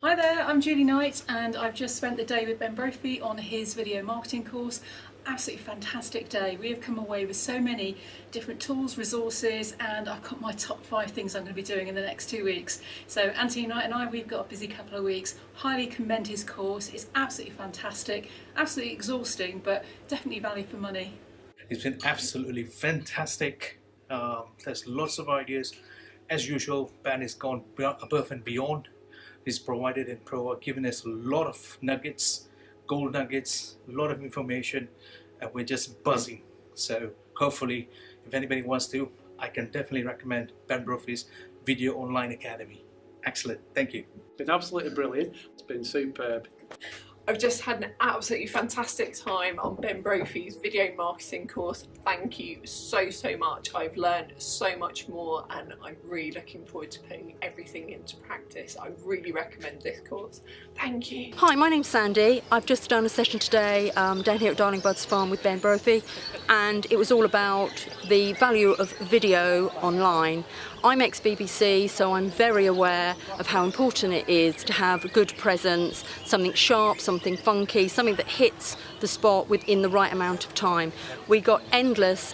Hi there, I'm Julie Knight and I've just spent the day with Ben Brophy on his video marketing course. Absolutely fantastic day. We have come away with so many different tools, resources, and I've got my top 5 things I'm going to be doing in the next 2 weeks. So Anthony Knight and I, we've got a busy couple of weeks. Highly commend his course. It's absolutely fantastic, absolutely exhausting, but definitely value for money. It's been absolutely fantastic. There's lots of ideas. As usual, Ben has gone above and beyond. He's provided and given us a lot of nuggets, gold nuggets, a lot of information, and we're just buzzing. So hopefully, if anybody wants to, I can definitely recommend Ben Brophy's Video Online Academy. Excellent, thank you. It's been absolutely brilliant. It's been superb. I've just had an absolutely fantastic time on Ben Brophy's video marketing course. Thank you so much. I've learned so much more and I'm really looking forward to putting everything into practice. I really recommend this course. Thank you. Hi, my name's Sandy. I've just done a session today down here at Darling Buds Farm with Ben Brophy, and it was all about the value of video online. I'm ex-BBC, so I'm very aware of how important it is to have a good presence, something sharp, something funky, something that hits the spot within the right amount of time. We got endless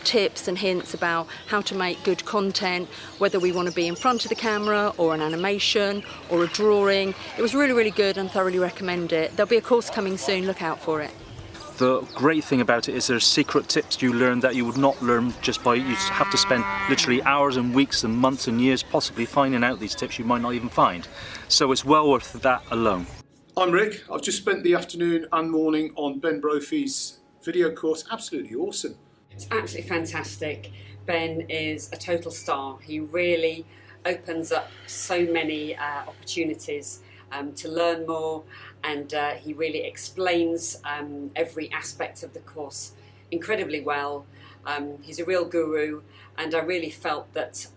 tips and hints about how to make good content, whether we want to be in front of the camera or an animation or a drawing. It was really good and thoroughly recommend it. There'll be a course coming soon, look out for it. The great thing about it is there's secret tips you learn that you would not learn just by, you have to spend literally hours and weeks and months and years possibly finding out these tips you might not even find. So it's well worth that alone. I'm Rick. I've just spent the afternoon and morning on Ben Brophy's video course. Absolutely awesome. It's absolutely fantastic. Ben is a total star. He really opens up so many opportunities to learn more, and he really explains every aspect of the course incredibly well. He's a real guru, and I really felt that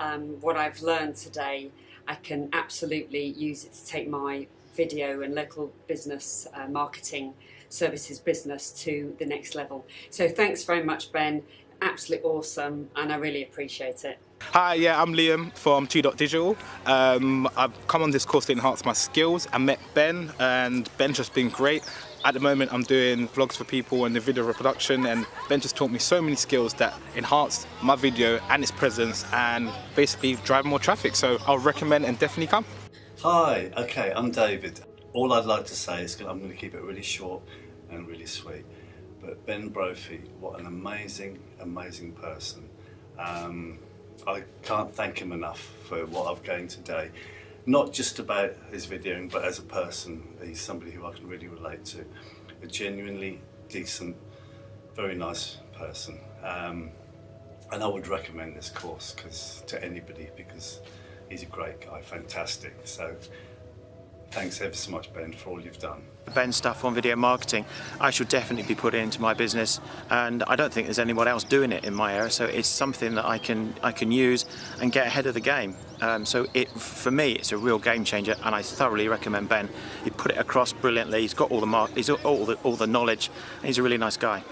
what I've learned today, I can absolutely use it to take my video and local business marketing services business to the next level. So thanks very much, Ben. Absolutely awesome, and I really appreciate it. Hi, yeah, I'm Liam from Digital. I've come on this course to enhance my skills. I met Ben, and Ben's just been great. At the moment, I'm doing vlogs for people and the video production, and Ben just taught me so many skills that enhanced my video and its presence and basically drive more traffic. So I'll recommend and definitely come. Hi, okay, I'm David. All I'd like to say is I'm going to keep it really short and really sweet. But Ben Brophy, what an amazing person. I can't thank him enough for what I've gained today. Not just about his videoing, but as a person. He's somebody who I can really relate to. A genuinely decent, very nice person. And I would recommend this course to anybody because he's a great guy, fantastic. So thanks ever so much, Ben, for all you've done. Ben's stuff on video marketing, I should definitely be putting into my business, and I don't think there's anyone else doing it in my area, so it's something that I can use and get ahead of the game. So for me, it's a real game changer, and I thoroughly recommend Ben. He put it across brilliantly. He's got all the knowledge. And he's a really nice guy.